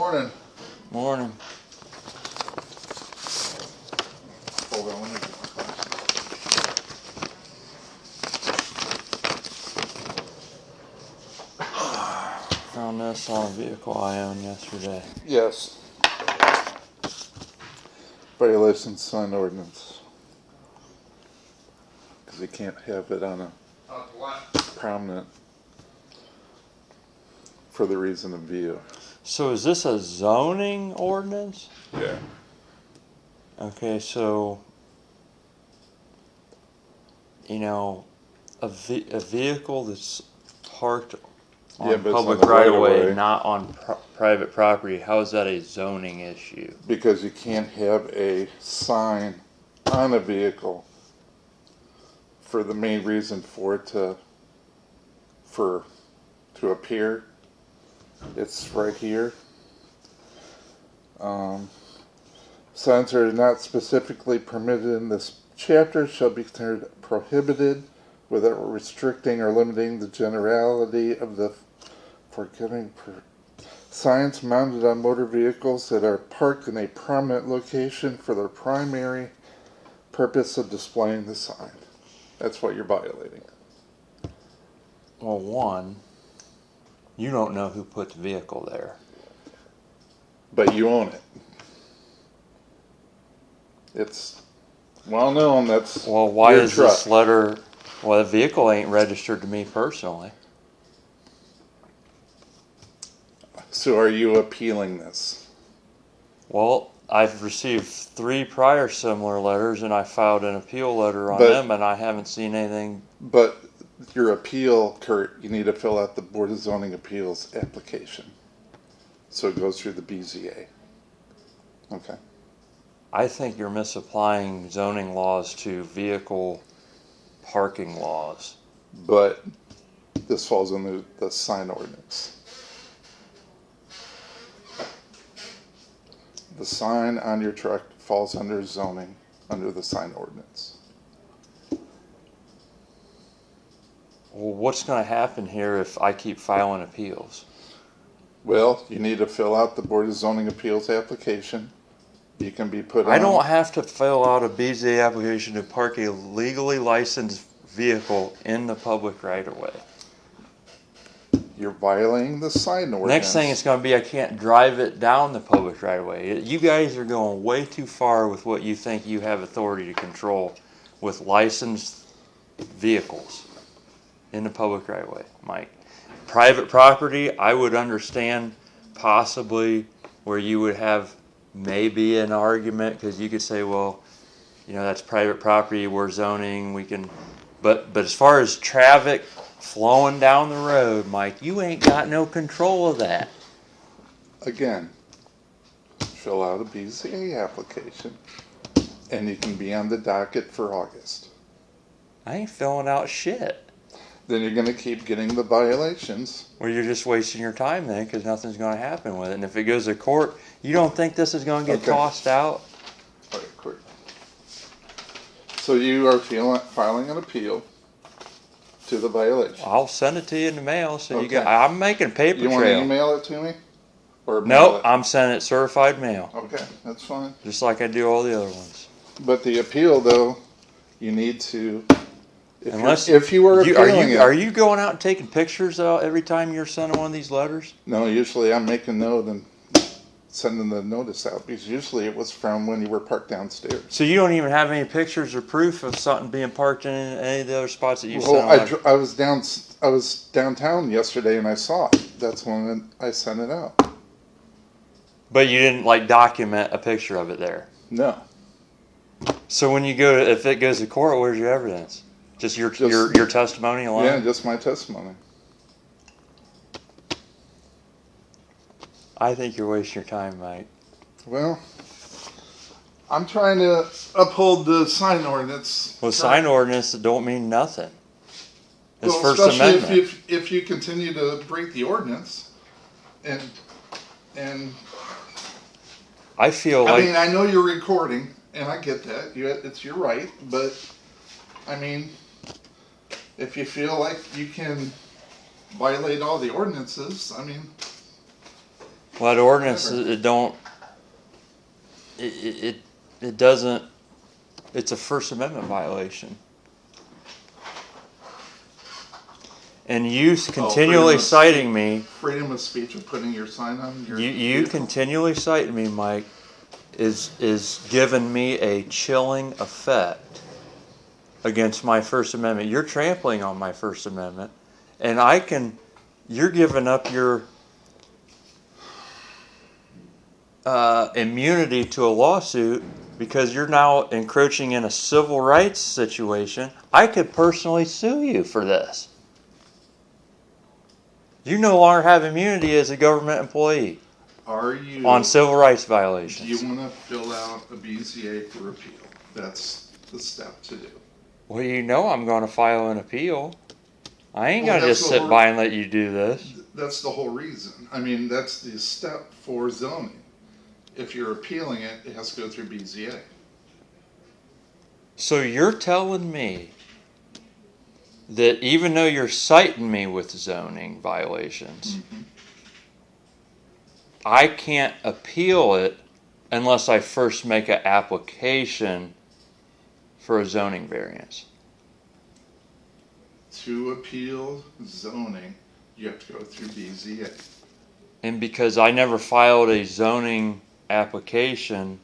Morning. Morning. Hold on, let me get my glasses. Found this on a vehicle I owned yesterday. Yes. Violation sign ordinance. Because you can't have it on a prominent for the reason of view. So is this a zoning ordinance? Yeah. Okay, so, you know, a vehicle that's parked on public right-of-way, not on private property, how is that a zoning issue? Because you can't have a sign on a vehicle for the main reason for it to appear. It's right here. Signs are not specifically permitted in this chapter shall be considered prohibited without restricting or limiting the generality of the forgetting signs mounted on motor vehicles that are parked in a prominent location for their primary purpose of displaying the sign. That's what you're violating. Well, one, you don't know who put the vehicle there. But you own it. It's well known that's well, why your is truck. This letter? Well, the vehicle ain't registered to me personally. So are you appealing this? Well, I've received 3 prior similar letters, and I filed an appeal letter on them, and I haven't seen anything. But your appeal, Kurt, you need to fill out the Board of Zoning Appeals application. So it goes through the BZA. Okay. I think you're misapplying zoning laws to vehicle parking laws. But this falls under the sign ordinance. The sign on your truck falls under zoning, under the sign ordinance. Well, what's going to happen here if I keep filing appeals? Well, you need to fill out the Board of Zoning Appeals application. You can be put on. I don't have to fill out a BZA application to park a legally licensed vehicle in the public right-of-way. You're violating the sign ordinance. Next thing it's going to be I can't drive it down the public right-of-way. You guys are going way too far with what you think you have authority to control with licensed vehicles in the public right-of-way, Mike. Private property, I would understand possibly where you would have maybe an argument because you could say, well, you know, that's private property, we're zoning, we can, but as far as traffic flowing down the road, Mike, you ain't got no control of that. Again, fill out a BZA application and you can be on the docket for August. I ain't filling out shit. Then you're going to keep getting the violations. Well, you're just wasting your time then because nothing's going to happen with it. And if it goes to court, you don't think this is going to get tossed out? All right, quick. So you are filing an appeal to the violation. I'll send it to you in the mail. So you got. I'm making a paper trail. You want to email it to me? Or nope, I'm sending it certified mail. Okay, that's fine. Just like I do all the other ones. But the appeal, though, you need to. If you were appealing it. Are you going out and taking pictures every time you're sending one of these letters? No, usually I'm making note and sending the notice out because usually it was from when you were parked downstairs. So you don't even have any pictures or proof of something being parked in any of the other spots that you sent? I was downtown yesterday and I saw it. That's when I sent it out. But you didn't document a picture of it there? No. So when you if it goes to court, where's your evidence? Just your testimony alone? Yeah, just my testimony. I think you're wasting your time, Mike. Well, I'm trying to uphold the sign ordinance. Well, sign ordinance don't mean nothing. It's First especially Amendment. if you continue to break the ordinance, and I feel I mean, I know you're recording, and I get that. It's your right, but I mean, if you feel like you can violate all the ordinances, I mean, Well, that ordinance, it don't, it doesn't, it's a First Amendment violation. And you continually citing me. Freedom of speech of putting your sign on your You vehicle? continually citing me, Mike, is giving me a chilling effect against my First Amendment. You're trampling on my First Amendment, and you're giving up your immunity to a lawsuit because you're now encroaching in a civil rights situation. I could personally sue you for this. You no longer have immunity as a government employee on civil rights violations. Do you want to fill out a BZA for appeal? That's the step to do. Well, you know I'm going to file an appeal. I ain't going to just sit by and let you do this. That's the whole reason. I mean, that's the step for zoning. If you're appealing it, it has to go through BZA. So you're telling me that even though you're citing me with zoning violations, I can't appeal it unless I first make an application for a zoning variance. To appeal zoning, you have to go through BZA. And because I never filed a zoning application,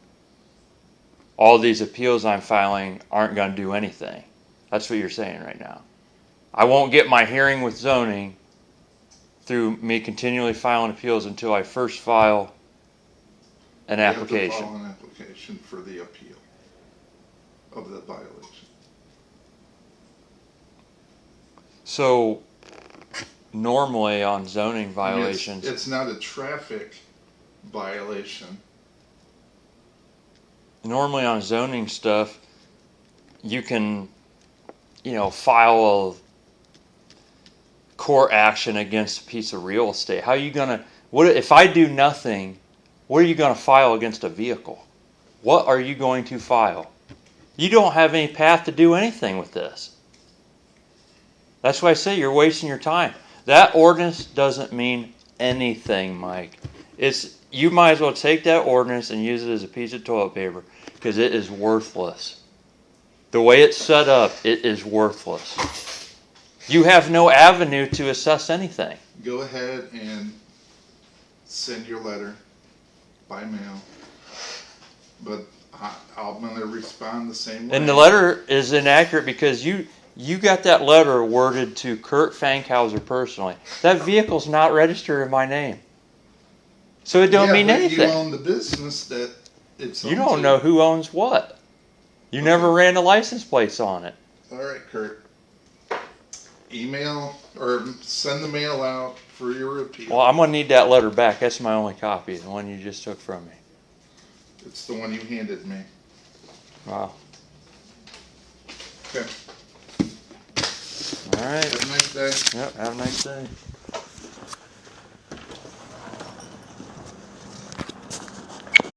all these appeals I'm filing aren't going to do anything. That's what you're saying right now. I won't get my hearing with zoning through me continually filing appeals until I first file an application. You have to file an application for the appeal of the violation. So normally on zoning violations, it's not a traffic violation. Normally on zoning stuff, you can, file a court action against a piece of real estate. How are you gonna? What if I do nothing? What are you gonna file against a vehicle? What are you going to file? You don't have any path to do anything with this. That's why I say you're wasting your time. That ordinance doesn't mean anything, Mike. You might as well take that ordinance and use it as a piece of toilet paper because it is worthless. The way it's set up, it is worthless. You have no avenue to assess anything. Go ahead and send your letter by mail, but I'm going to respond the same way. And the letter is inaccurate because you got that letter worded to Kurt Fankhauser personally. That vehicle's not registered in my name. So it don't mean anything. You own the business that it's owned. You don't know who owns what. You never ran the license plates on it. All right, Kurt. Email or send the mail out for your appeal. Well, I'm going to need that letter back. That's my only copy, the one you just took from me. It's the one you handed me. Wow. Okay. All right. Have a nice day. Yep, have a nice day.